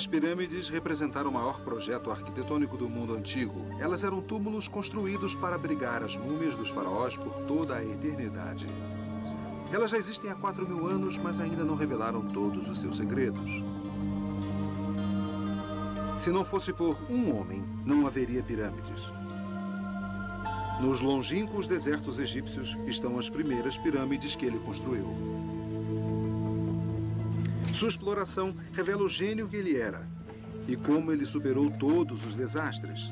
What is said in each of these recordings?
As pirâmides representaram o maior projeto arquitetônico do mundo antigo. Elas eram túmulos construídos para abrigar as múmias dos faraós por toda a eternidade. Elas já existem há 4.000 anos, mas ainda não revelaram todos os seus segredos. Se não fosse por um homem, não haveria pirâmides. Nos longínquos desertos egípcios estão as primeiras pirâmides que ele construiu. Sua exploração revela o gênio que ele era e como ele superou todos os desastres.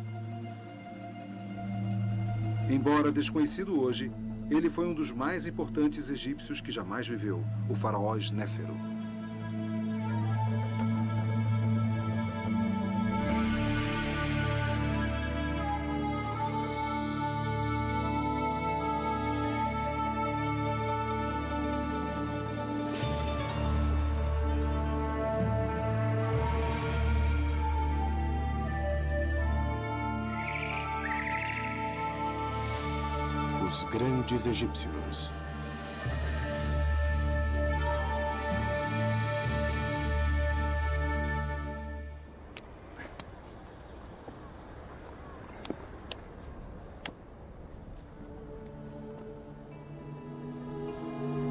Embora desconhecido hoje, ele foi um dos mais importantes egípcios que jamais viveu, o faraó Snéfero. Os grandes egípcios.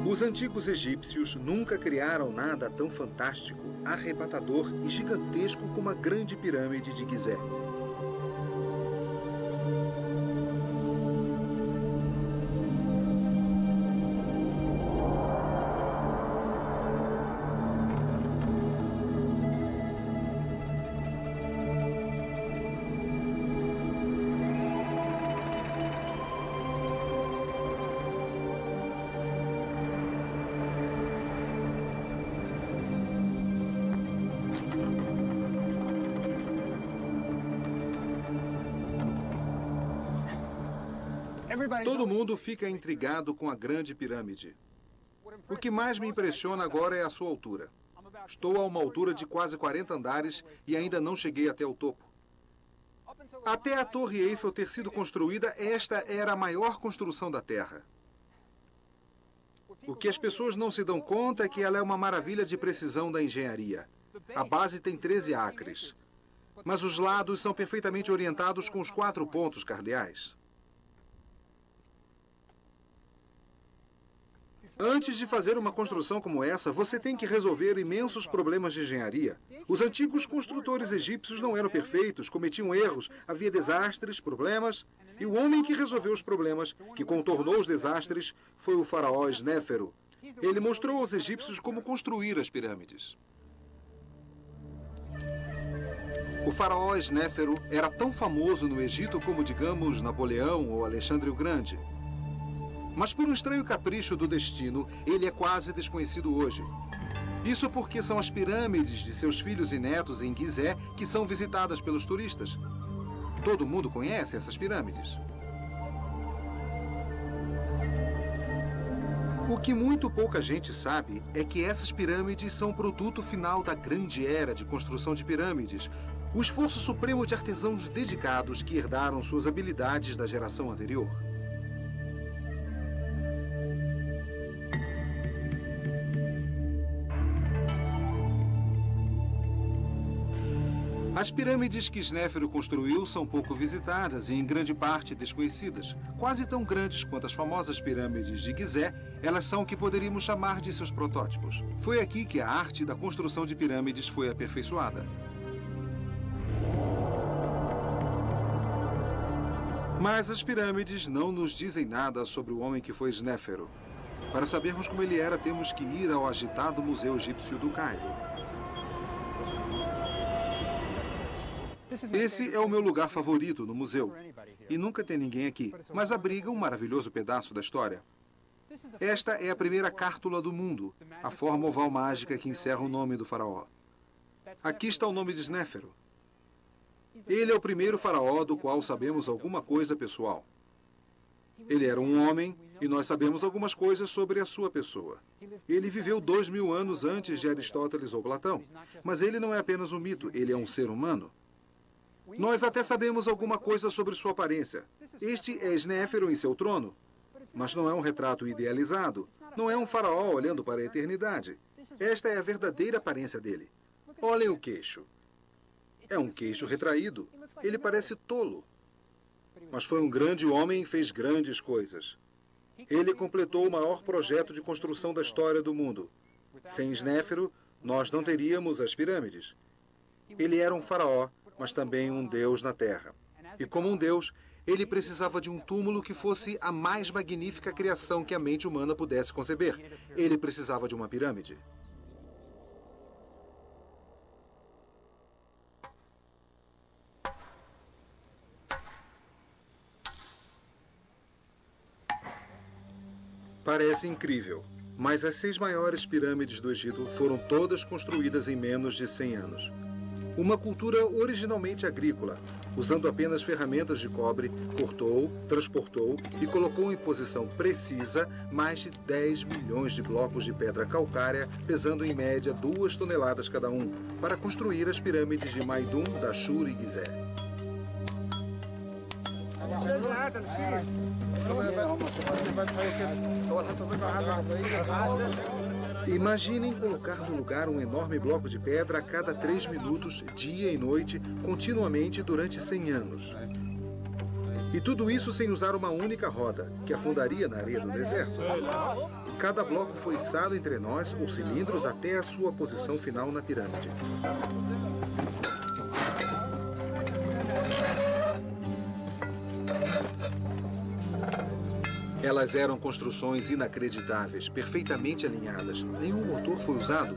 Os antigos egípcios nunca criaram nada tão fantástico, arrebatador e gigantesco como a grande pirâmide de Gizé. Todo mundo fica intrigado com a grande pirâmide. O que mais me impressiona agora é a sua altura. Estou a uma altura de quase 40 andares e ainda não cheguei até o topo. Até a Torre Eiffel ter sido construída, esta era a maior construção da Terra. O que as pessoas não se dão conta é que ela é uma maravilha de precisão da engenharia. A base tem 13 acres, mas os lados são perfeitamente orientados com os 4 pontos cardeais. Antes de fazer uma construção como essa, você tem que resolver imensos problemas de engenharia. Os antigos construtores egípcios não eram perfeitos, cometiam erros, havia desastres, problemas. E o homem que resolveu os problemas, que contornou os desastres, foi o faraó Snéfero. Ele mostrou aos egípcios como construir as pirâmides. O faraó Snéfero era tão famoso no Egito como, digamos, Napoleão ou Alexandre o Grande. Mas por um estranho capricho do destino, ele é quase desconhecido hoje. Isso porque são as pirâmides de seus filhos e netos em Gizé que são visitadas pelos turistas. Todo mundo conhece essas pirâmides. O que muito pouca gente sabe é que essas pirâmides são o produto final da grande era de construção de pirâmides, o esforço supremo de artesãos dedicados que herdaram suas habilidades da geração anterior. As pirâmides que Snéfero construiu são pouco visitadas e em grande parte desconhecidas. Quase tão grandes quanto as famosas pirâmides de Gizé, elas são o que poderíamos chamar de seus protótipos. Foi aqui que a arte da construção de pirâmides foi aperfeiçoada. Mas as pirâmides não nos dizem nada sobre o homem que foi Snéfero. Para sabermos como ele era, temos que ir ao agitado Museu Egípcio do Cairo. Esse é o meu lugar favorito no museu. E nunca tem ninguém aqui, mas abriga um maravilhoso pedaço da história. Esta é a primeira cártula do mundo, a forma oval mágica que encerra o nome do faraó. Aqui está o nome de Snéfero. Ele é o primeiro faraó do qual sabemos alguma coisa pessoal. Ele era um homem e nós sabemos algumas coisas sobre a sua pessoa. Ele viveu 2.000 anos antes de Aristóteles ou Platão, mas ele não é apenas um mito, ele é um ser humano. Nós até sabemos alguma coisa sobre sua aparência. Este é Snéfero em seu trono, mas não é um retrato idealizado. Não é um faraó olhando para a eternidade. Esta é a verdadeira aparência dele. Olhem o queixo. É um queixo retraído. Ele parece tolo. Mas foi um grande homem e fez grandes coisas. Ele completou o maior projeto de construção da história do mundo. Sem Snéfero, nós não teríamos as pirâmides. Ele era um faraó, mas também um deus na terra. E como um deus, ele precisava de um túmulo que fosse a mais magnífica criação que a mente humana pudesse conceber. Ele precisava de uma pirâmide. Parece incrível, mas as 6 maiores pirâmides do Egito foram todas construídas em menos de 100 anos. Uma cultura originalmente agrícola, usando apenas ferramentas de cobre, cortou, transportou e colocou em posição precisa mais de 10 milhões de blocos de pedra calcária, pesando em média 2 toneladas cada um, para construir as pirâmides de Maidum, Dashur e Gizé. Imaginem colocar no lugar um enorme bloco de pedra a cada 3 minutos, dia e noite, continuamente durante 100 anos. E tudo isso sem usar uma única roda, que afundaria na areia do deserto. Cada bloco foi içado entre nós ou cilindros até a sua posição final na pirâmide. Elas eram construções inacreditáveis, perfeitamente alinhadas. Nenhum motor foi usado.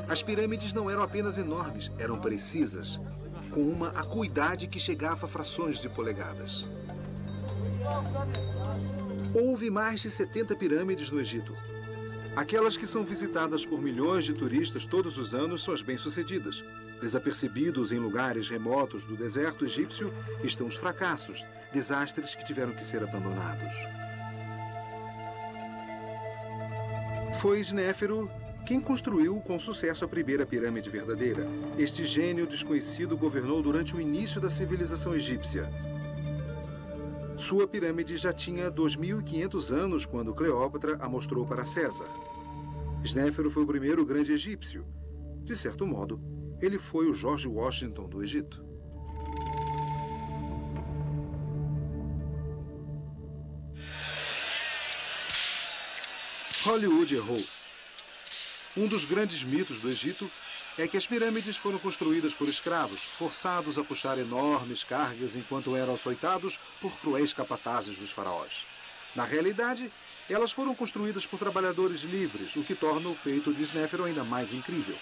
As pirâmides não eram apenas enormes, eram precisas, com uma acuidade que chegava a frações de polegadas. Houve mais de 70 pirâmides no Egito. Aquelas que são visitadas por milhões de turistas todos os anos são as bem-sucedidas. Desapercebidos em lugares remotos do deserto egípcio estão os fracassos, desastres que tiveram que ser abandonados. Foi Snéfero quem construiu com sucesso a primeira pirâmide verdadeira. Este gênio desconhecido governou durante o início da civilização egípcia. Sua pirâmide já tinha 2.500 anos quando Cleópatra a mostrou para César. Snéfero foi o primeiro grande egípcio. De certo modo, ele foi o George Washington do Egito. Hollywood errou. Um dos grandes mitos do Egito é que as pirâmides foram construídas por escravos, forçados a puxar enormes cargas enquanto eram açoitados por cruéis capatazes dos faraós. Na realidade, elas foram construídas por trabalhadores livres, o que torna o feito de Snéfero ainda mais incrível.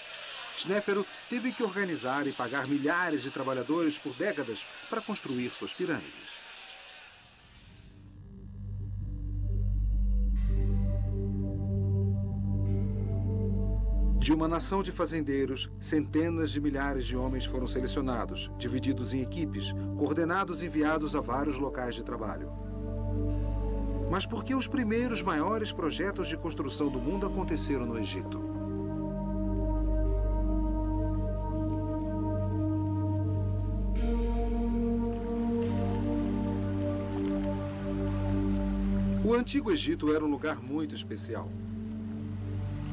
Snéfero teve que organizar e pagar milhares de trabalhadores por décadas para construir suas pirâmides. De uma nação de fazendeiros, centenas de milhares de homens foram selecionados, divididos em equipes, coordenados e enviados a vários locais de trabalho. Mas por que os primeiros maiores projetos de construção do mundo aconteceram no Egito? O Antigo Egito era um lugar muito especial.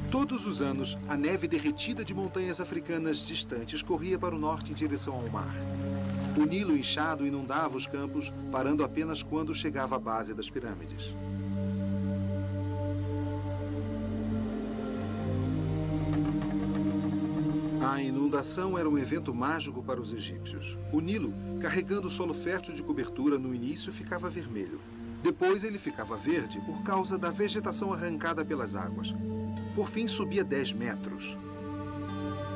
Todos os anos, a neve derretida de montanhas africanas distantes corria para o norte em direção ao mar. O Nilo inchado inundava os campos, parando apenas quando chegava à base das pirâmides. A inundação era um evento mágico para os egípcios. O Nilo, carregando o solo fértil de cobertura, no início ficava vermelho. Depois ele ficava verde por causa da vegetação arrancada pelas águas. Por fim, subia 10 metros.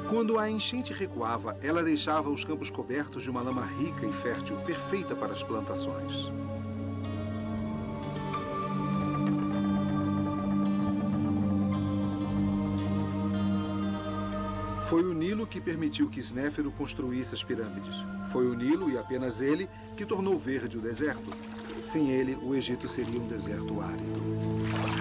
Quando a enchente recuava, ela deixava os campos cobertos de uma lama rica e fértil, perfeita para as plantações. Foi o Nilo que permitiu que Snéfero construísse as pirâmides. Foi o Nilo, e apenas ele, que tornou verde o deserto. Sem ele, o Egito seria um deserto árido.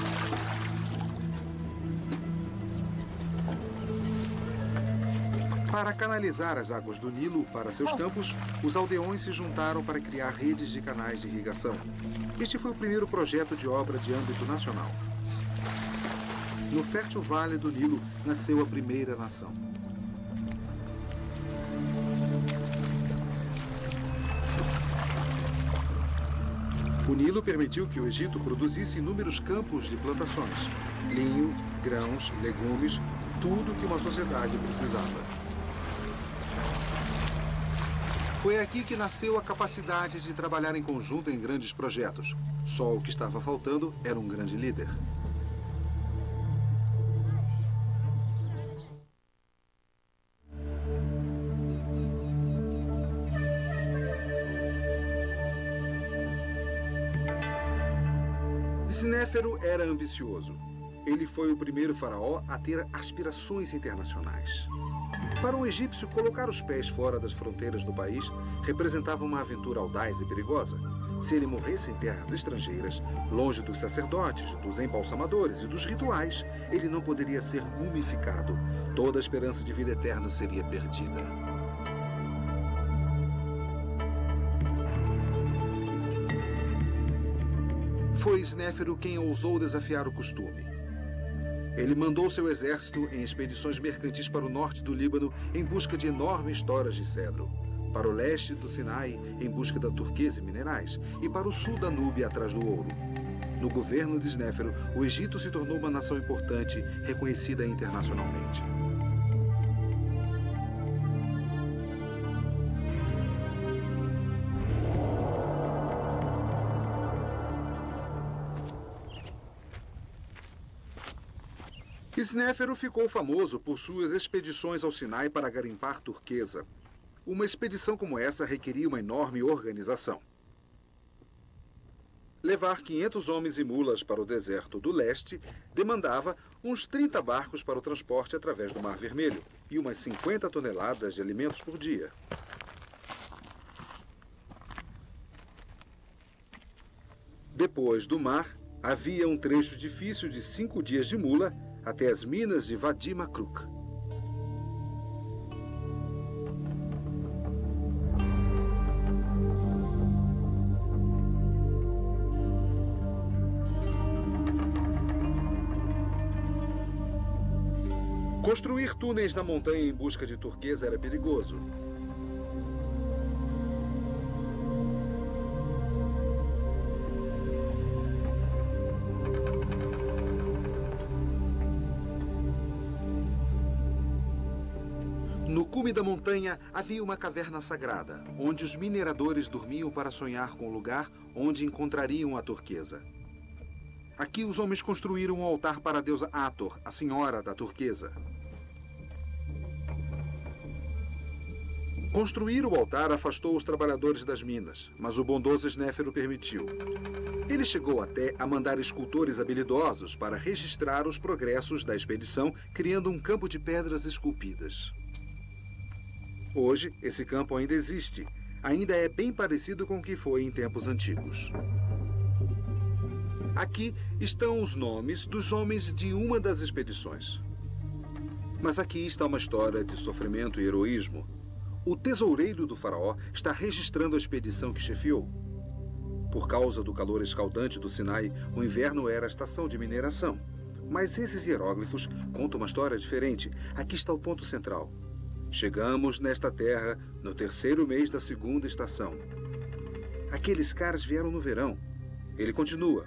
Para canalizar as águas do Nilo para seus campos, os aldeões se juntaram para criar redes de canais de irrigação. Este foi o primeiro projeto de obra de âmbito nacional. No fértil vale do Nilo nasceu a primeira nação. O Nilo permitiu que o Egito produzisse inúmeros campos de plantações, linho, grãos, legumes, tudo que uma sociedade precisava. Foi aqui que nasceu a capacidade de trabalhar em conjunto em grandes projetos. Só o que estava faltando era um grande líder. Snéfero era ambicioso. Ele foi o primeiro faraó a ter aspirações internacionais. Para um egípcio, colocar os pés fora das fronteiras do país representava uma aventura audaz e perigosa. Se ele morresse em terras estrangeiras, longe dos sacerdotes, dos embalsamadores e dos rituais, ele não poderia ser mumificado. Toda a esperança de vida eterna seria perdida. Foi Snéfero quem ousou desafiar o costume. Ele mandou seu exército em expedições mercantis para o norte do Líbano em busca de enormes toras de cedro, para o leste do Sinai em busca da turquesa e minerais, e para o sul da Núbia atrás do ouro. No governo de Snéfero, o Egito se tornou uma nação importante, reconhecida internacionalmente. Snéfero ficou famoso por suas expedições ao Sinai para garimpar turquesa. Uma expedição como essa requeria uma enorme organização. Levar 500 homens e mulas para o deserto do leste demandava uns 30 barcos para o transporte através do Mar Vermelho e umas 50 toneladas de alimentos por dia. Depois do mar, havia um trecho difícil de 5 dias de mula até as minas de Wadi Makruk. Construir túneis na montanha em busca de turquesa era perigoso. No cume da montanha havia uma caverna sagrada, onde os mineradores dormiam para sonhar com o lugar onde encontrariam a turquesa. Aqui os homens construíram um altar para a deusa Hathor, a senhora da turquesa. Construir o altar afastou os trabalhadores das minas, mas o bondoso Snéfero permitiu. Ele chegou até a mandar escultores habilidosos para registrar os progressos da expedição, criando um campo de pedras esculpidas. Hoje, esse campo ainda existe. Ainda é bem parecido com o que foi em tempos antigos. Aqui estão os nomes dos homens de uma das expedições. Mas aqui está uma história de sofrimento e heroísmo. O tesoureiro do faraó está registrando a expedição que chefiou. Por causa do calor escaldante do Sinai, o inverno era a estação de mineração. Mas esses hieróglifos contam uma história diferente. Aqui está o ponto central. Chegamos nesta terra no 3º mês da 2ª estação. Aqueles caras vieram no verão. Ele continua.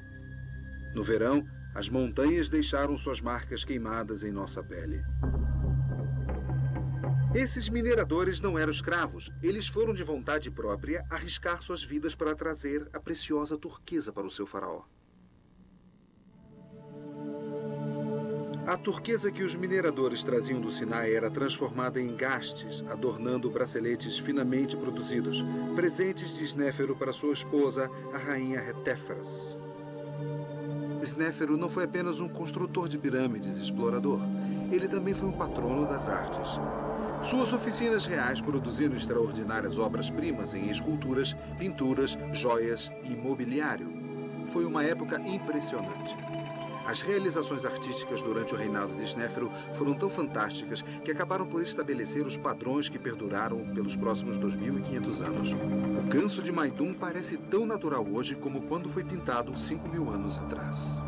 No verão, as montanhas deixaram suas marcas queimadas em nossa pele. Esses mineradores não eram escravos. Eles foram de vontade própria arriscar suas vidas para trazer a preciosa turquesa para o seu faraó. A turquesa que os mineradores traziam do Sinai era transformada em engastes, adornando braceletes finamente produzidos, presentes de Snéfero para sua esposa, a rainha Retéferas. Snéfero não foi apenas um construtor de pirâmides e explorador. Ele também foi um patrono das artes. Suas oficinas reais produziram extraordinárias obras-primas em esculturas, pinturas, joias e mobiliário. Foi uma época impressionante. As realizações artísticas durante o reinado de Snéfero foram tão fantásticas que acabaram por estabelecer os padrões que perduraram pelos próximos 2.500 anos. O ganso de Maidum parece tão natural hoje como quando foi pintado 5.000 anos atrás.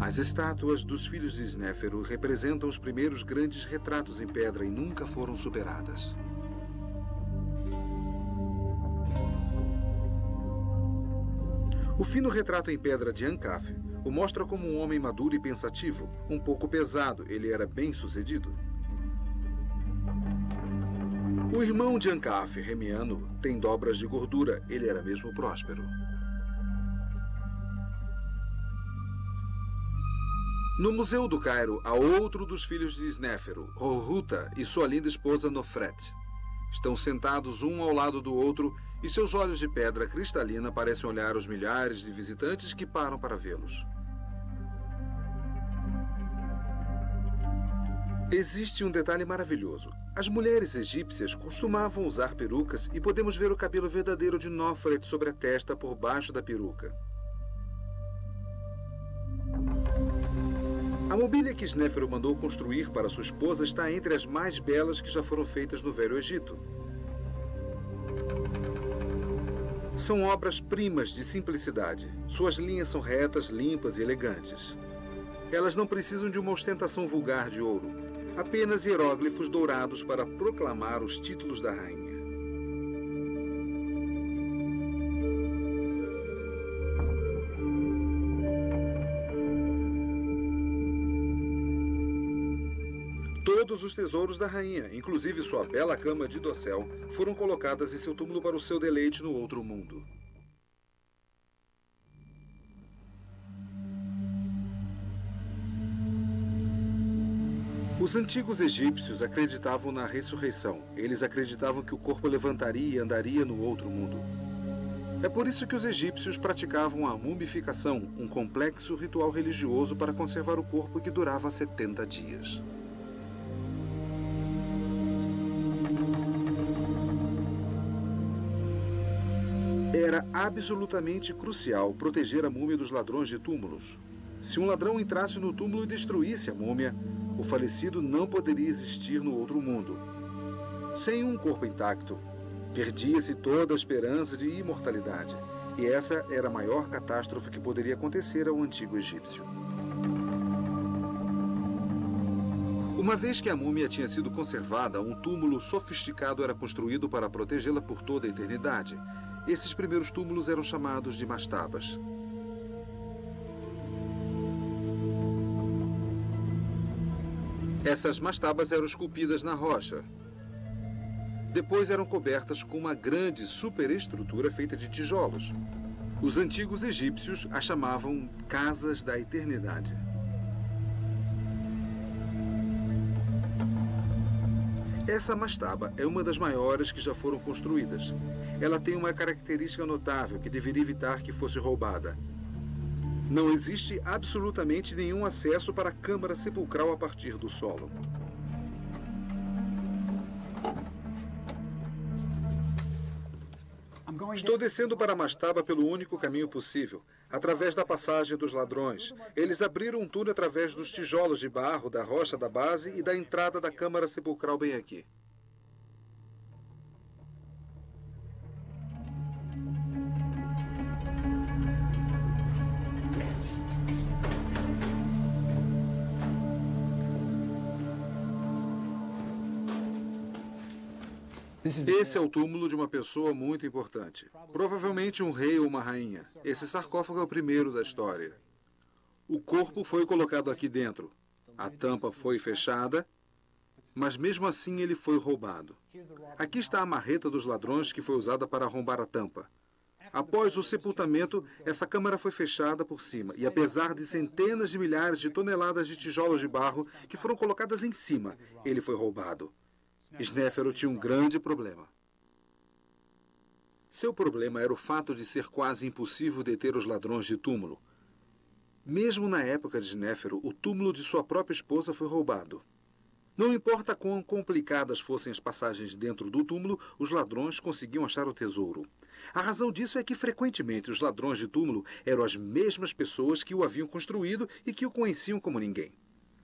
As estátuas dos filhos de Snéfero representam os primeiros grandes retratos em pedra e nunca foram superadas. O fino retrato em pedra de Ankaf o mostra como um homem maduro e pensativo, um pouco pesado, ele era bem-sucedido. O irmão de Ankaf, Remiano, tem dobras de gordura, ele era mesmo próspero. No Museu do Cairo, há outro dos filhos de Snéfero, Horruta, e sua linda esposa Nofret. Estão sentados um ao lado do outro e seus olhos de pedra cristalina parecem olhar os milhares de visitantes que param para vê-los. Existe um detalhe maravilhoso. As mulheres egípcias costumavam usar perucas e podemos ver o cabelo verdadeiro de Nofret sobre a testa por baixo da peruca. A mobília que Snéfero mandou construir para sua esposa está entre as mais belas que já foram feitas no Velho Egito. São obras-primas de simplicidade. Suas linhas são retas, limpas e elegantes. Elas não precisam de uma ostentação vulgar de ouro. Apenas hieróglifos dourados para proclamar os títulos da rainha. Todos os tesouros da rainha, inclusive sua bela cama de dossel, foram colocadas em seu túmulo para o seu deleite no outro mundo. Os antigos egípcios acreditavam na ressurreição. Eles acreditavam que o corpo levantaria e andaria no outro mundo. É por isso que os egípcios praticavam a mumificação, um complexo ritual religioso para conservar o corpo que durava 70 dias. Era absolutamente crucial proteger a múmia dos ladrões de túmulos. Se um ladrão entrasse no túmulo e destruísse a múmia, o falecido não poderia existir no outro mundo. Sem um corpo intacto, perdia-se toda a esperança de imortalidade. E essa era a maior catástrofe que poderia acontecer ao antigo egípcio. Uma vez que a múmia tinha sido conservada, um túmulo sofisticado era construído para protegê-la por toda a eternidade. Esses primeiros túmulos eram chamados de mastabas. Essas mastabas eram esculpidas na rocha. Depois eram cobertas com uma grande superestrutura feita de tijolos. Os antigos egípcios a chamavam Casas da Eternidade. Essa mastaba é uma das maiores que já foram construídas. Ela tem uma característica notável que deveria evitar que fosse roubada. Não existe absolutamente nenhum acesso para a câmara sepulcral a partir do solo. Estou descendo para a mastaba pelo único caminho possível, através da passagem dos ladrões. Eles abriram um túnel através dos tijolos de barro, da rocha da base e da entrada da câmara sepulcral bem aqui. Esse é o túmulo de uma pessoa muito importante. Provavelmente um rei ou uma rainha. Esse sarcófago é o primeiro da história. O corpo foi colocado aqui dentro. A tampa foi fechada, mas mesmo assim ele foi roubado. Aqui está a marreta dos ladrões que foi usada para arrombar a tampa. Após o sepultamento, essa câmara foi fechada por cima, e apesar de centenas de milhares de toneladas de tijolos de barro que foram colocadas em cima, ele foi roubado. Snéfero tinha um grande problema. Seu problema era o fato de ser quase impossível deter os ladrões de túmulo. Mesmo na época de Snéfero, o túmulo de sua própria esposa foi roubado. Não importa quão complicadas fossem as passagens dentro do túmulo, os ladrões conseguiam achar o tesouro. A razão disso é que, frequentemente, os ladrões de túmulo eram as mesmas pessoas que o haviam construído e que o conheciam como ninguém.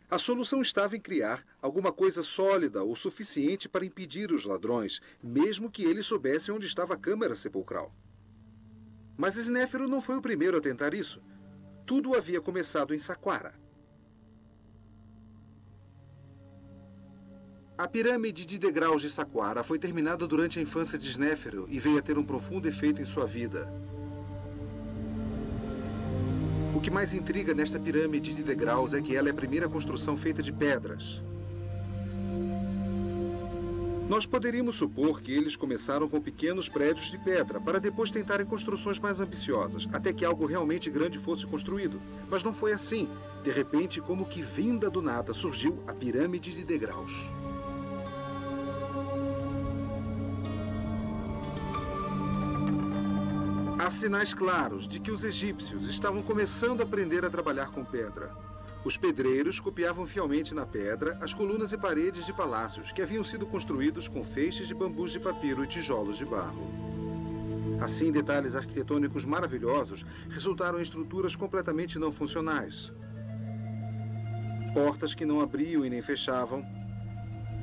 A solução estava em criar alguma coisa sólida o suficiente para impedir os ladrões, mesmo que eles soubessem onde estava a câmara sepulcral. Mas Snéfero não foi o primeiro a tentar isso. Tudo havia começado em Saqqara. A pirâmide de degraus de Saqqara foi terminada durante a infância de Snéfero e veio a ter um profundo efeito em sua vida. O que mais intriga nesta pirâmide de degraus é que ela é a primeira construção feita de pedras. Nós poderíamos supor que eles começaram com pequenos prédios de pedra, para depois tentarem construções mais ambiciosas, até que algo realmente grande fosse construído. Mas não foi assim. De repente, como que vinda do nada, surgiu a pirâmide de degraus. Há sinais claros de que os egípcios estavam começando a aprender a trabalhar com pedra. Os pedreiros copiavam fielmente na pedra as colunas e paredes de palácios que haviam sido construídos com feixes de bambus de papiro e tijolos de barro. Assim, detalhes arquitetônicos maravilhosos resultaram em estruturas completamente não funcionais. Portas que não abriam e nem fechavam,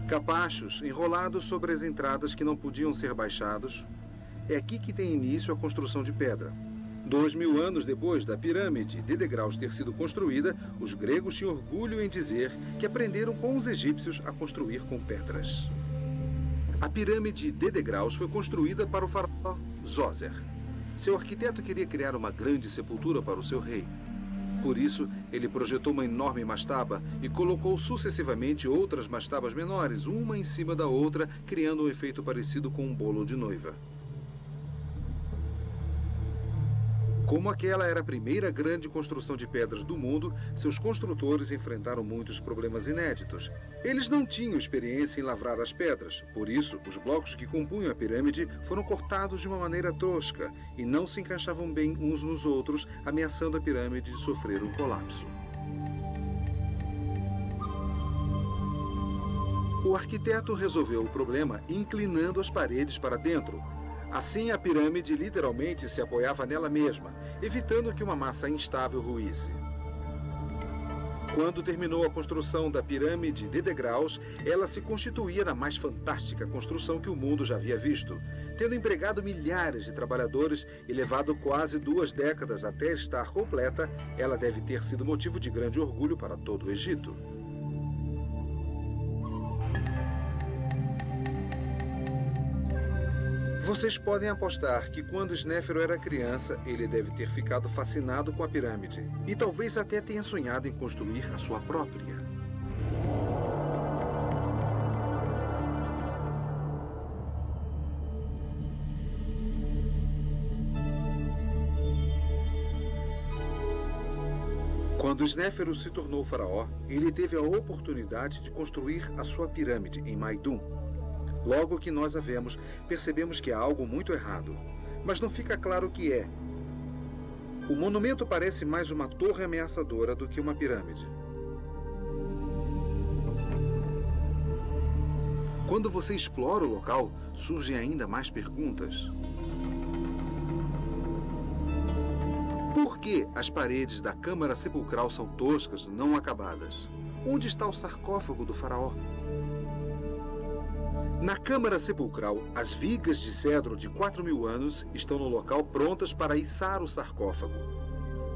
capachos enrolados sobre as entradas que não podiam ser baixados. É aqui que tem início a construção de pedra. 2000 anos depois da pirâmide de degraus ter sido construída, os gregos tinham orgulho em dizer que aprenderam com os egípcios a construir com pedras. A pirâmide de degraus foi construída para o faraó Zoser. Seu arquiteto queria criar uma grande sepultura para o seu rei. Por isso, ele projetou uma enorme mastaba e colocou sucessivamente outras mastabas menores, uma em cima da outra, criando um efeito parecido com um bolo de noiva. Como aquela era a primeira grande construção de pedras do mundo, seus construtores enfrentaram muitos problemas inéditos. Eles não tinham experiência em lavrar as pedras, por isso, os blocos que compunham a pirâmide foram cortados de uma maneira tosca e não se encaixavam bem uns nos outros, ameaçando a pirâmide de sofrer um colapso. O arquiteto resolveu o problema inclinando as paredes para dentro. Assim, a pirâmide literalmente se apoiava nela mesma, evitando que uma massa instável ruísse. Quando terminou a construção da pirâmide de degraus, ela se constituía na mais fantástica construção que o mundo já havia visto, tendo empregado milhares de trabalhadores e levado quase 2 décadas até estar completa. Ela deve ter sido motivo de grande orgulho para todo o Egito. Vocês podem apostar que quando Snéfero era criança, ele deve ter ficado fascinado com a pirâmide e talvez até tenha sonhado em construir a sua própria. Quando Snéfero se tornou faraó, ele teve a oportunidade de construir a sua pirâmide em Maidum. Logo que nós a vemos, percebemos que há algo muito errado, mas não fica claro o que é. O monumento parece mais uma torre ameaçadora do que uma pirâmide. Quando você explora o local, surgem ainda mais perguntas. Por que as paredes da câmara sepulcral são toscas, não acabadas? Onde está o sarcófago do faraó? Na câmara sepulcral, as vigas de cedro de 4.000 anos estão no local prontas para içar o sarcófago.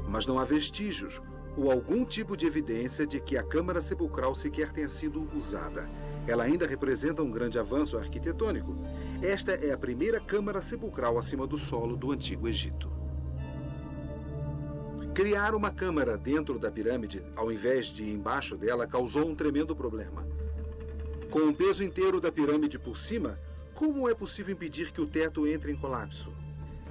Mas não há vestígios ou algum tipo de evidência de que a câmara sepulcral sequer tenha sido usada. Ela ainda representa um grande avanço arquitetônico. Esta é a primeira câmara sepulcral acima do solo do Antigo Egito. Criar uma câmara dentro da pirâmide, ao invés de embaixo dela, causou um tremendo problema. Com o peso inteiro da pirâmide por cima, como é possível impedir que o teto entre em colapso?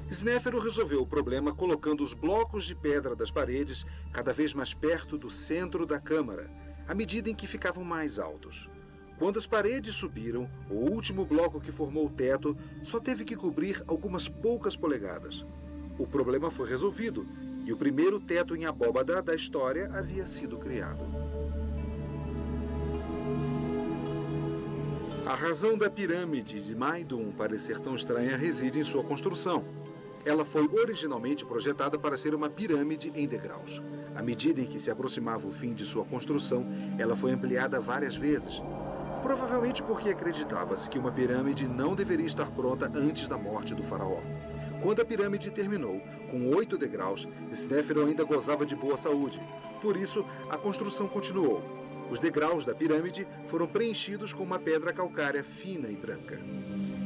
Snéfero resolveu o problema colocando os blocos de pedra das paredes cada vez mais perto do centro da câmara, à medida em que ficavam mais altos. Quando as paredes subiram, o último bloco que formou o teto só teve que cobrir algumas poucas polegadas. O problema foi resolvido e o primeiro teto em abóbada da história havia sido criado. A razão da pirâmide de Maidum parecer tão estranha reside em sua construção. Ela foi originalmente projetada para ser uma pirâmide em degraus. À medida em que se aproximava o fim de sua construção, ela foi ampliada várias vezes. Provavelmente porque acreditava-se que uma pirâmide não deveria estar pronta antes da morte do faraó. Quando a pirâmide terminou, com 8 degraus, Snéfero ainda gozava de boa saúde. Por isso, a construção continuou. Os degraus da pirâmide foram preenchidos com uma pedra calcária fina e branca.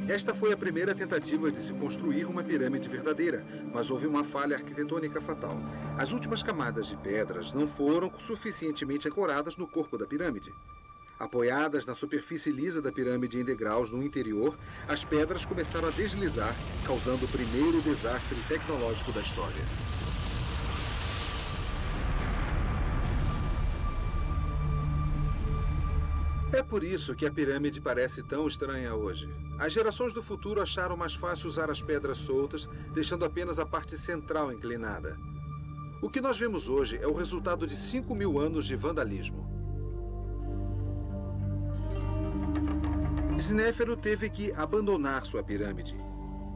Esta foi a primeira tentativa de se construir uma pirâmide verdadeira, mas houve uma falha arquitetônica fatal. As últimas camadas de pedras não foram suficientemente ancoradas no corpo da pirâmide. Apoiadas na superfície lisa da pirâmide em degraus no interior, as pedras começaram a deslizar, causando o primeiro desastre tecnológico da história. É por isso que a pirâmide parece tão estranha hoje. As gerações do futuro acharam mais fácil usar as pedras soltas, deixando apenas a parte central inclinada. O que nós vemos hoje é o resultado de 5.000 anos de vandalismo. Snéfero teve que abandonar sua pirâmide.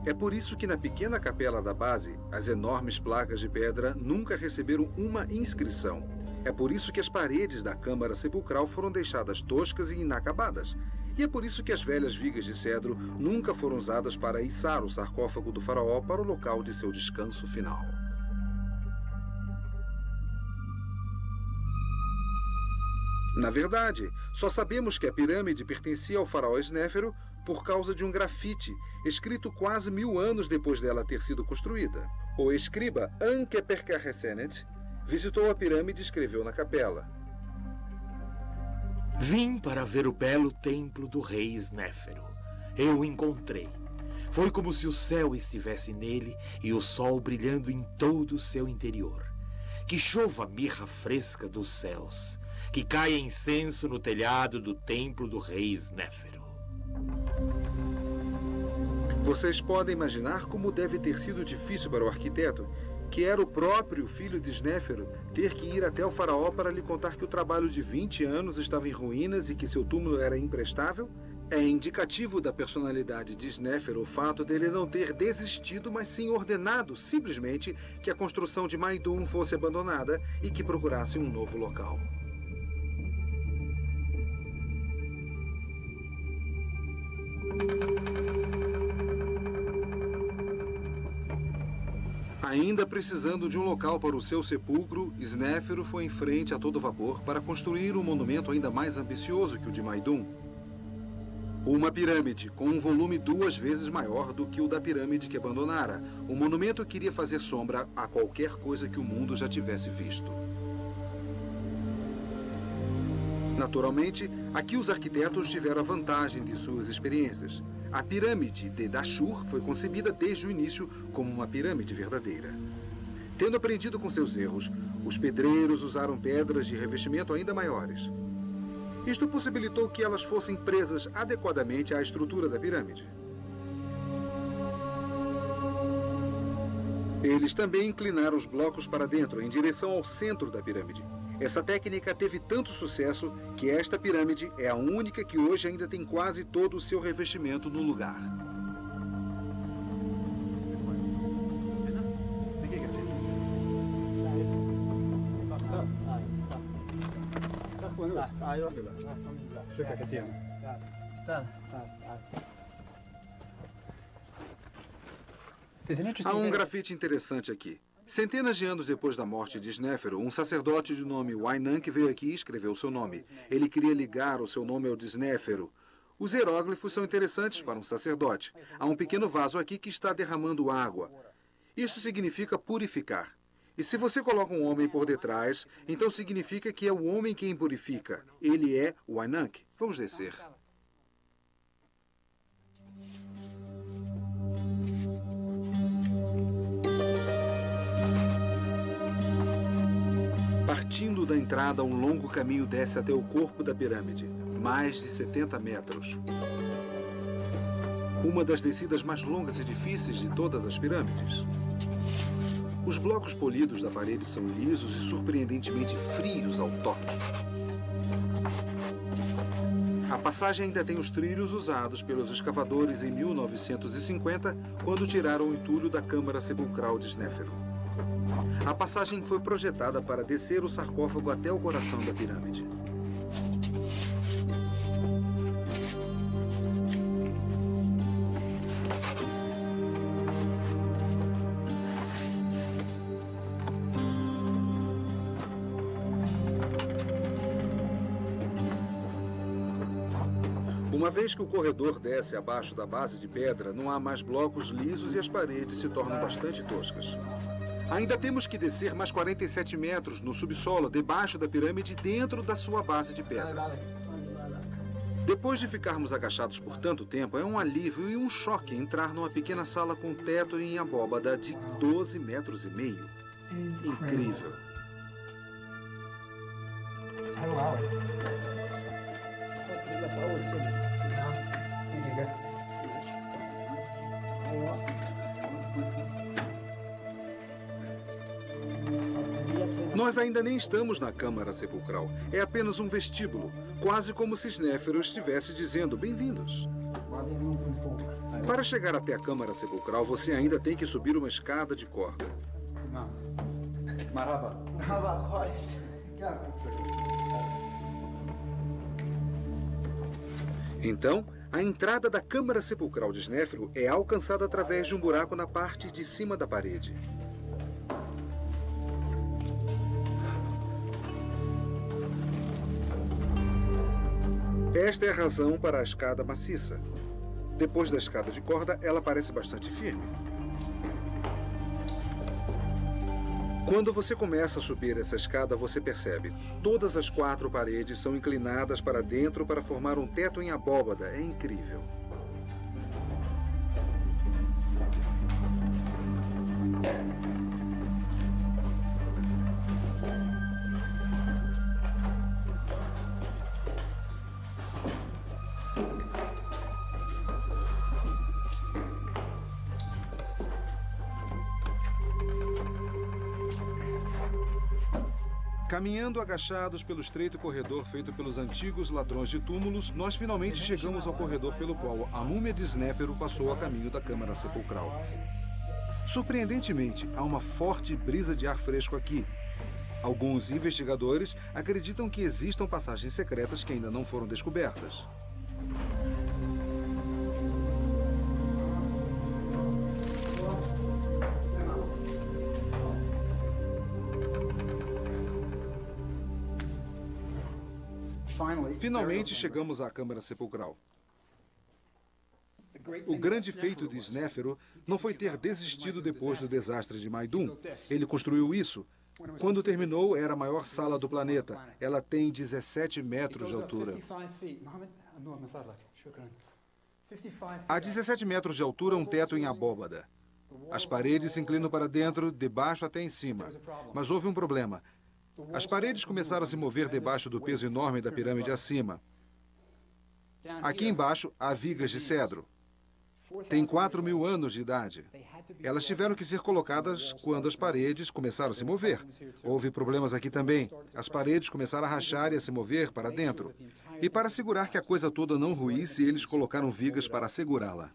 É por isso que na pequena capela da base, as enormes placas de pedra nunca receberam uma inscrição. É por isso que as paredes da câmara sepulcral foram deixadas toscas e inacabadas. E é por isso que as velhas vigas de cedro nunca foram usadas para içar o sarcófago do faraó para o local de seu descanso final. Na verdade, só sabemos que a pirâmide pertencia ao faraó Snéfero por causa de um grafite escrito quase 1000 anos depois dela ter sido construída. O escriba Ankeperkaresenet visitou a pirâmide e escreveu na capela: Vim para ver o belo templo do rei Snéfero. Eu o encontrei. Foi como se o céu estivesse nele e o sol brilhando em todo o seu interior. Que chova mirra fresca dos céus. Que caia incenso no telhado do templo do rei Snéfero. Vocês podem imaginar como deve ter sido difícil para o arquiteto, que era o próprio filho de Snéfero, ter que ir até o faraó para lhe contar que o trabalho de 20 anos estava em ruínas e que seu túmulo era imprestável? É indicativo da personalidade de Snéfero o fato dele não ter desistido, mas sim ordenado simplesmente que a construção de Maidum fosse abandonada e que procurasse um novo local. Ainda precisando de um local para o seu sepulcro, Snéfero foi em frente a todo vapor para construir um monumento ainda mais ambicioso que o de Maidum. Uma pirâmide com um volume 2 vezes maior do que o da pirâmide que abandonara. O monumento queria fazer sombra a qualquer coisa que o mundo já tivesse visto. Naturalmente, aqui os arquitetos tiveram a vantagem de suas experiências. A pirâmide de Dashur foi concebida desde o início como uma pirâmide verdadeira. Tendo aprendido com seus erros, os pedreiros usaram pedras de revestimento ainda maiores. Isto possibilitou que elas fossem presas adequadamente à estrutura da pirâmide. Eles também inclinaram os blocos para dentro, em direção ao centro da pirâmide. Essa técnica teve tanto sucesso que esta pirâmide é a única que hoje ainda tem quase todo o seu revestimento no lugar. Há um grafite interessante aqui. Centenas de anos depois da morte de Snéfero, um sacerdote de nome Wainank veio aqui e escreveu seu nome. Ele queria ligar o seu nome ao de Snéfero. Os hieróglifos são interessantes para um sacerdote. Há um pequeno vaso aqui que está derramando água. Isso significa purificar. E se você coloca um homem por detrás, então significa que é o homem quem purifica. Ele é o Wainank. Vamos descer. Partindo da entrada, um longo caminho desce até o corpo da pirâmide, mais de 70 metros. Uma das descidas mais longas e difíceis de todas as pirâmides. Os blocos polidos da parede são lisos e surpreendentemente frios ao toque. A passagem ainda tem os trilhos usados pelos escavadores em 1950, quando tiraram o entulho da câmara sepulcral de Snéfero. A passagem foi projetada para descer o sarcófago até o coração da pirâmide. Uma vez que o corredor desce abaixo da base de pedra, não há mais blocos lisos e as paredes se tornam bastante toscas. Ainda temos que descer mais 47 metros no subsolo, debaixo da pirâmide, dentro da sua base de pedra. Depois de ficarmos agachados por tanto tempo, é um alívio e um choque entrar numa pequena sala com teto em abóbada de 12 metros e meio. Incrível. Nós ainda nem estamos na Câmara Sepulcral. É apenas um vestíbulo, quase como se Snéfero estivesse dizendo bem-vindos. Para chegar até a Câmara Sepulcral, você ainda tem que subir uma escada de corda. Então, a entrada da Câmara Sepulcral de Snéfero é alcançada através de um buraco na parte de cima da parede. Esta é a razão para a escada maciça. Depois da escada de corda, ela parece bastante firme. Quando você começa a subir essa escada, você percebe. Todas as 4 paredes são inclinadas para dentro para formar um teto em abóbada. É incrível. Caminhando agachados pelo estreito corredor feito pelos antigos ladrões de túmulos, nós finalmente chegamos ao corredor pelo qual a múmia de Snéfero passou a caminho da Câmara Sepulcral. Surpreendentemente, há uma forte brisa de ar fresco aqui. Alguns investigadores acreditam que existam passagens secretas que ainda não foram descobertas. Finalmente chegamos à Câmara Sepulcral. O grande feito de Snéfero não foi ter desistido depois do desastre de Maidum. Ele construiu isso. Quando terminou, era a maior sala do planeta. Ela tem 17 metros de altura. A 17 metros de altura, um teto em abóbada. As paredes se inclinam para dentro, de baixo até em cima. Mas houve um problema. As paredes começaram a se mover debaixo do peso enorme da pirâmide acima. Aqui embaixo, há vigas de cedro. Tem 4.000 anos de idade. Elas tiveram que ser colocadas quando as paredes começaram a se mover. Houve problemas aqui também. As paredes começaram a rachar e a se mover para dentro. E para assegurar que a coisa toda não ruísse, eles colocaram vigas para segurá-la.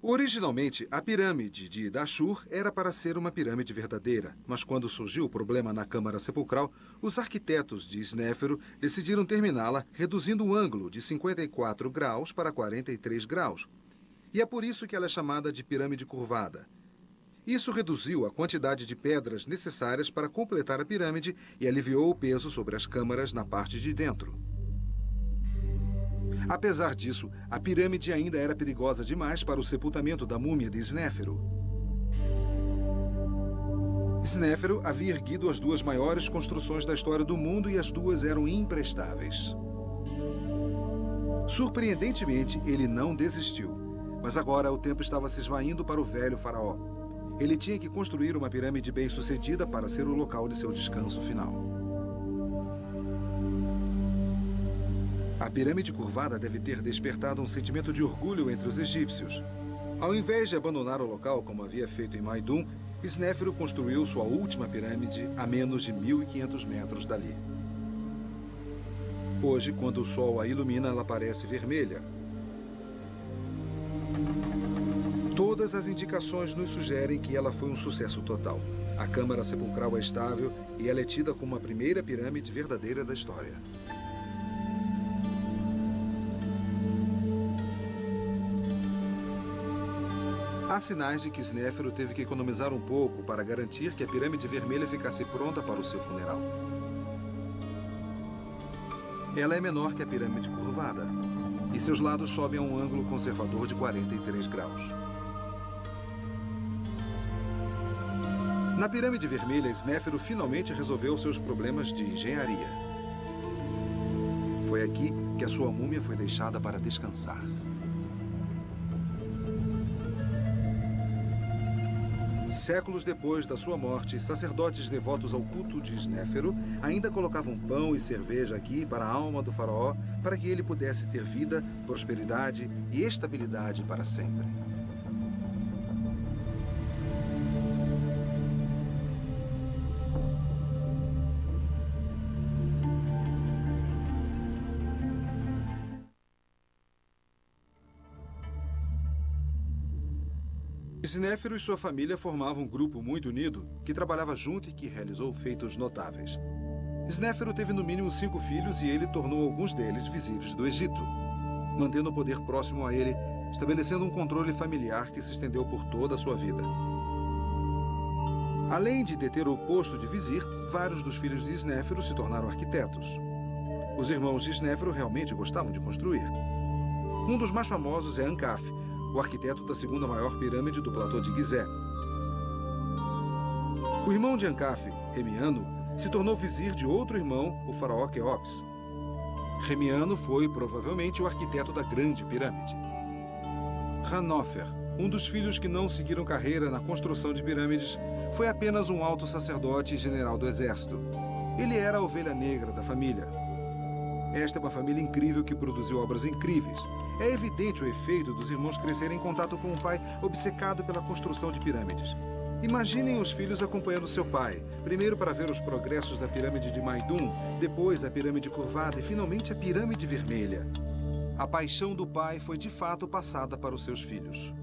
Originalmente, a pirâmide de Dashur era para ser uma pirâmide verdadeira, mas quando surgiu o problema na Câmara Sepulcral, os arquitetos de Snéfero decidiram terminá-la reduzindo o ângulo de 54 graus para 43 graus. E é por isso que ela é chamada de pirâmide curvada. Isso reduziu a quantidade de pedras necessárias para completar a pirâmide e aliviou o peso sobre as câmaras na parte de dentro. Apesar disso, a pirâmide ainda era perigosa demais para o sepultamento da múmia de Snéfero. Snéfero havia erguido as 2 maiores construções da história do mundo e as 2 eram imprestáveis. Surpreendentemente, ele não desistiu. Mas agora o tempo estava se esvaindo para o velho faraó. Ele tinha que construir uma pirâmide bem-sucedida para ser o local de seu descanso final. A pirâmide curvada deve ter despertado um sentimento de orgulho entre os egípcios. Ao invés de abandonar o local como havia feito em Maidum, Snéfero construiu sua última pirâmide a menos de 1.500 metros dali. Hoje, quando o sol a ilumina, ela parece vermelha. Todas as indicações nos sugerem que ela foi um sucesso total. A Câmara Sepulcral é estável e ela é tida como a primeira pirâmide verdadeira da história. Há sinais de que Snéfero teve que economizar um pouco para garantir que a pirâmide vermelha ficasse pronta para o seu funeral. Ela é menor que a pirâmide curvada, e seus lados sobem a um ângulo conservador de 43 graus. Na pirâmide vermelha, Snéfero finalmente resolveu seus problemas de engenharia. Foi aqui que a sua múmia foi deixada para descansar. Séculos depois da sua morte, sacerdotes devotos ao culto de Snéfero ainda colocavam pão e cerveja aqui para a alma do faraó, para que ele pudesse ter vida, prosperidade e estabilidade para sempre. Snéfero e sua família formavam um grupo muito unido, que trabalhava junto e que realizou feitos notáveis. Snéfero teve no mínimo 5 filhos e ele tornou alguns deles vizires do Egito, mantendo o poder próximo a ele, estabelecendo um controle familiar que se estendeu por toda a sua vida. Além de deter o posto de vizir, vários dos filhos de Snéfero se tornaram arquitetos. Os irmãos de Snéfero realmente gostavam de construir. Um dos mais famosos é Ankaf, o arquiteto da segunda maior pirâmide do platô de Gizé. O irmão de Ankaf, Remiano, se tornou vizir de outro irmão, o faraó Quéops. Remiano foi, provavelmente, o arquiteto da Grande Pirâmide. Hanófer, um dos filhos que não seguiram carreira na construção de pirâmides, foi apenas um alto sacerdote e general do exército. Ele era a ovelha negra da família. Esta é uma família incrível que produziu obras incríveis. É evidente o efeito dos irmãos crescerem em contato com um pai obcecado pela construção de pirâmides. Imaginem os filhos acompanhando seu pai, primeiro para ver os progressos da pirâmide de Maidum, depois a pirâmide curvada e finalmente a pirâmide vermelha. A paixão do pai foi de fato passada para os seus filhos.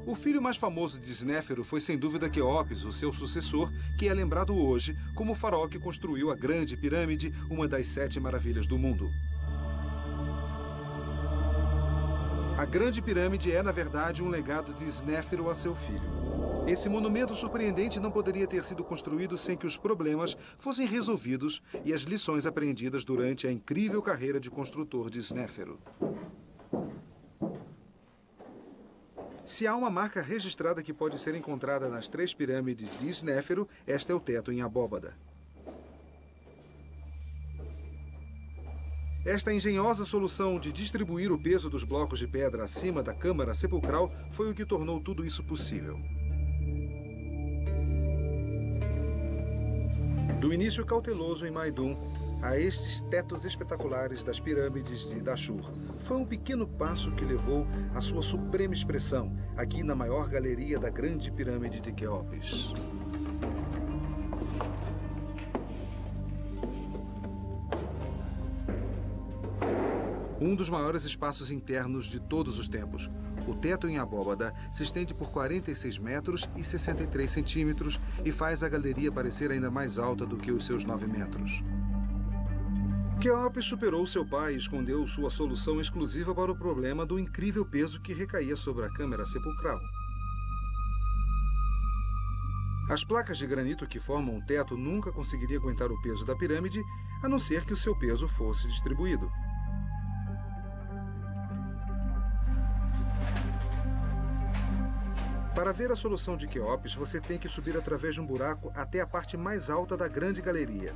O filho mais famoso de Snéfero foi sem dúvida Quéops, o seu sucessor, que é lembrado hoje como o faraó que construiu a Grande Pirâmide, uma das 7 maravilhas do mundo. A Grande Pirâmide é, na verdade, um legado de Snéfero a seu filho. Esse monumento surpreendente não poderia ter sido construído sem que os problemas fossem resolvidos e as lições aprendidas durante a incrível carreira de construtor de Snéfero. Se há uma marca registrada que pode ser encontrada nas 3 pirâmides de Snéfero, esta é o teto em abóbada. Esta engenhosa solução de distribuir o peso dos blocos de pedra acima da câmara sepulcral foi o que tornou tudo isso possível. Do início cauteloso em Maidum a estes tetos espetaculares das pirâmides de Dashur, foi um pequeno passo que levou à sua suprema expressão, aqui na maior galeria da Grande Pirâmide de Quéops. Um dos maiores espaços internos de todos os tempos. O teto em abóbada se estende por 46 metros e 63 centímetros e faz a galeria parecer ainda mais alta do que os seus 9 metros. Quéops superou seu pai e escondeu sua solução exclusiva para o problema do incrível peso que recaía sobre a câmara sepulcral. As placas de granito que formam o teto nunca conseguiriam aguentar o peso da pirâmide, a não ser que o seu peso fosse distribuído. Para ver a solução de Quéops, você tem que subir através de um buraco até a parte mais alta da grande galeria.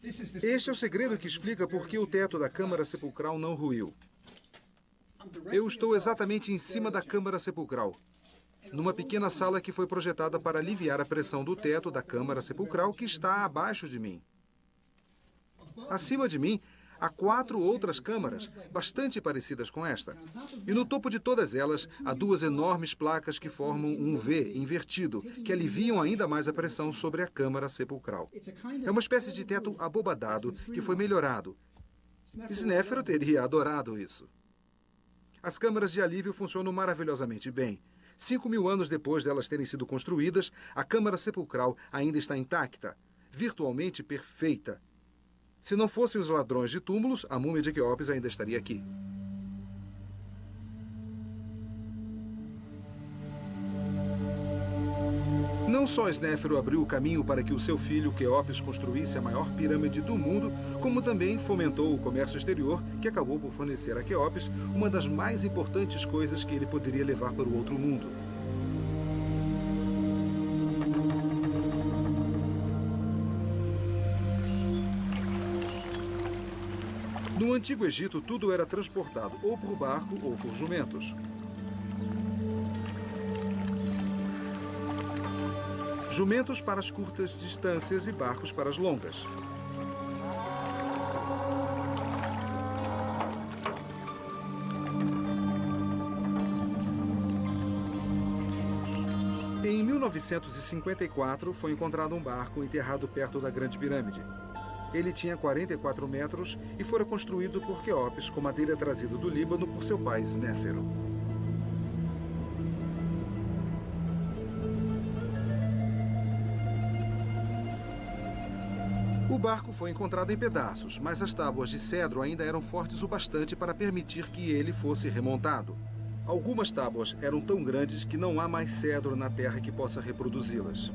Este é o segredo que explica por que o teto da câmara sepulcral não ruiu. Eu estou exatamente em cima da câmara sepulcral, numa pequena sala que foi projetada para aliviar a pressão do teto da câmara sepulcral que está abaixo de mim. Acima de mim, há 4 outras câmaras, bastante parecidas com esta. E no topo de todas elas, há 2 enormes placas que formam um V invertido, que aliviam ainda mais a pressão sobre a câmara sepulcral. É uma espécie de teto abobadado que foi melhorado. Snéfero teria adorado isso. As câmaras de alívio funcionam maravilhosamente bem. 5.000 anos depois delas terem sido construídas, a câmara sepulcral ainda está intacta, virtualmente perfeita. Se não fossem os ladrões de túmulos, a múmia de Quéops ainda estaria aqui. Não Não só Snéfero abriu o caminho para que o seu filho Quéopes construísse a maior pirâmide do mundo, como também fomentou o comércio exterior, que acabou por fornecer a Quéopes uma das mais importantes coisas que ele poderia levar para o outro mundo. No Antigo Egito, tudo era transportado ou por barco ou por jumentos. Jumentos para as curtas distâncias e barcos para as longas. Em 1954, foi encontrado um barco enterrado perto da Grande Pirâmide. Ele tinha 44 metros e fora construído por Quéopes com madeira trazida do Líbano por seu pai Snéfero. O barco foi encontrado em pedaços, mas as tábuas de cedro ainda eram fortes o bastante para permitir que ele fosse remontado. Algumas tábuas eram tão grandes que não há mais cedro na terra que possa reproduzi-las.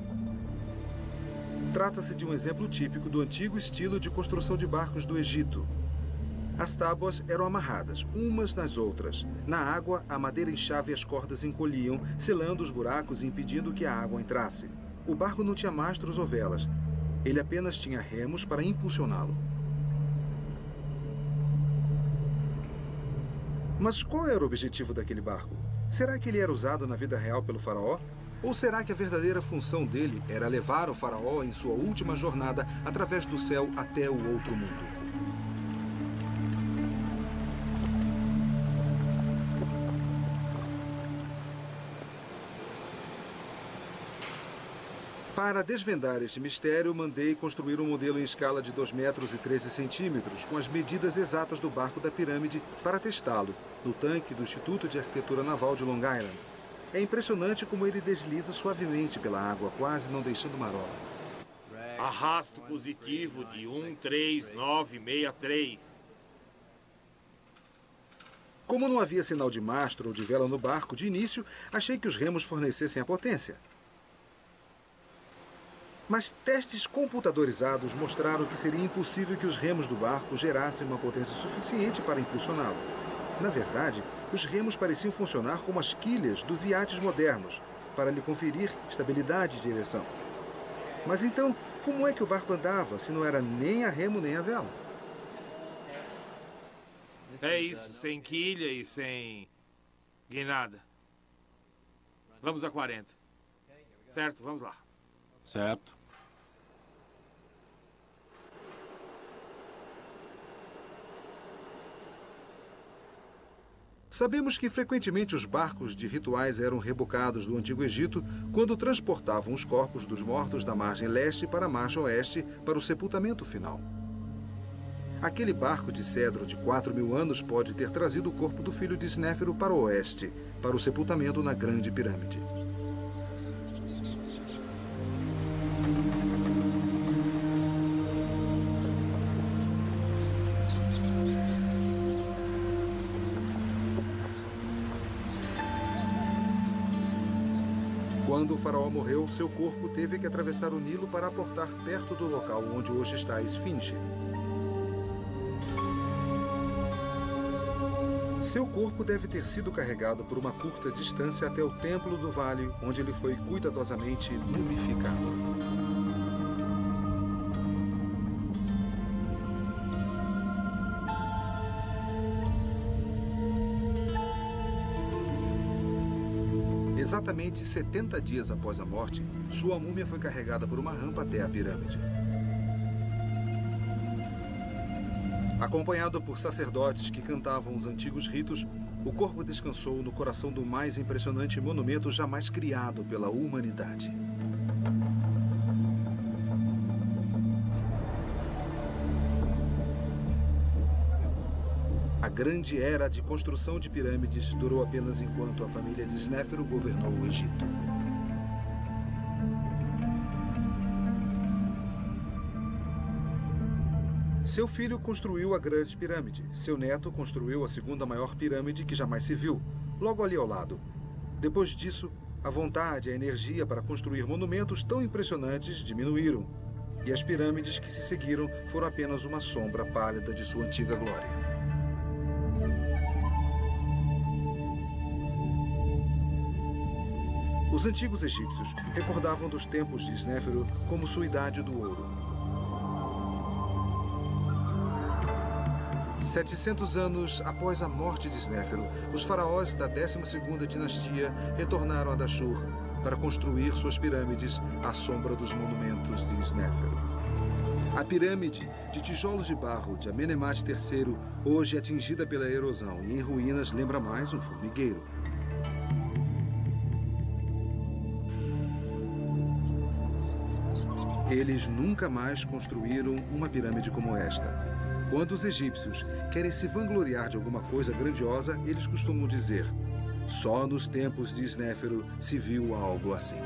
Trata-se de um exemplo típico do antigo estilo de construção de barcos do Egito. As tábuas eram amarradas, umas nas outras. Na água, a madeira inchava e as cordas encolhiam, selando os buracos e impedindo que a água entrasse. O barco não tinha mastros ou velas. Ele apenas tinha remos para impulsioná-lo. Mas qual era o objetivo daquele barco? Será que ele era usado na vida real pelo faraó? Ou será que a verdadeira função dele era levar o faraó em sua última jornada através do céu até o outro mundo? Para desvendar este mistério, mandei construir um modelo em escala de 2 metros e 13 centímetros, com as medidas exatas do barco da pirâmide, para testá-lo, no tanque do Instituto de Arquitetura Naval de Long Island. É impressionante como ele desliza suavemente pela água, quase não deixando marola. Arrasto positivo de 13963. Como não havia sinal de mastro ou de vela no barco, de início, achei que os remos fornecessem a potência. Mas testes computadorizados mostraram que seria impossível que os remos do barco gerassem uma potência suficiente para impulsioná-lo. Na verdade, os remos pareciam funcionar como as quilhas dos iates modernos, para lhe conferir estabilidade de direção. Mas então, como é que o barco andava, se não era nem a remo nem a vela? É isso, sem quilha e sem guinada. Vamos a 40. Certo, vamos lá. Certo. Sabemos que frequentemente os barcos de rituais eram rebocados do Antigo Egito quando transportavam os corpos dos mortos da margem leste para a margem oeste para o sepultamento final. Aquele barco de cedro de 4.000 anos pode ter trazido o corpo do filho de Snéfero para o oeste, para o sepultamento na Grande Pirâmide. Quando o faraó morreu, seu corpo teve que atravessar o Nilo para aportar perto do local onde hoje está a Esfinge. Seu corpo deve ter sido carregado por uma curta distância até o templo do vale, onde ele foi cuidadosamente mumificado. Exatamente 70 dias após a morte, sua múmia foi carregada por uma rampa até a pirâmide. Acompanhado por sacerdotes que cantavam os antigos ritos, o corpo descansou no coração do mais impressionante monumento jamais criado pela humanidade. A grande era de construção de pirâmides durou apenas enquanto a família de Snéfero governou o Egito. Seu filho construiu a Grande Pirâmide. Seu neto construiu a segunda maior pirâmide que jamais se viu, logo ali ao lado. Depois disso, a vontade e a energia para construir monumentos tão impressionantes diminuíram, e as pirâmides que se seguiram foram apenas uma sombra pálida de sua antiga glória. Os antigos egípcios recordavam dos tempos de Snéfero como sua idade do ouro. 700 anos após a morte de Snéfero, os faraós da 12ª dinastia retornaram a Dashur para construir suas pirâmides à sombra dos monumentos de Snéfero. A pirâmide de tijolos de barro de Amenemhat III, hoje atingida pela erosão e em ruínas, lembra mais um formigueiro. Eles nunca mais construíram uma pirâmide como esta. Quando os egípcios querem se vangloriar de alguma coisa grandiosa, eles costumam dizer: só nos tempos de Snéfero se viu algo assim.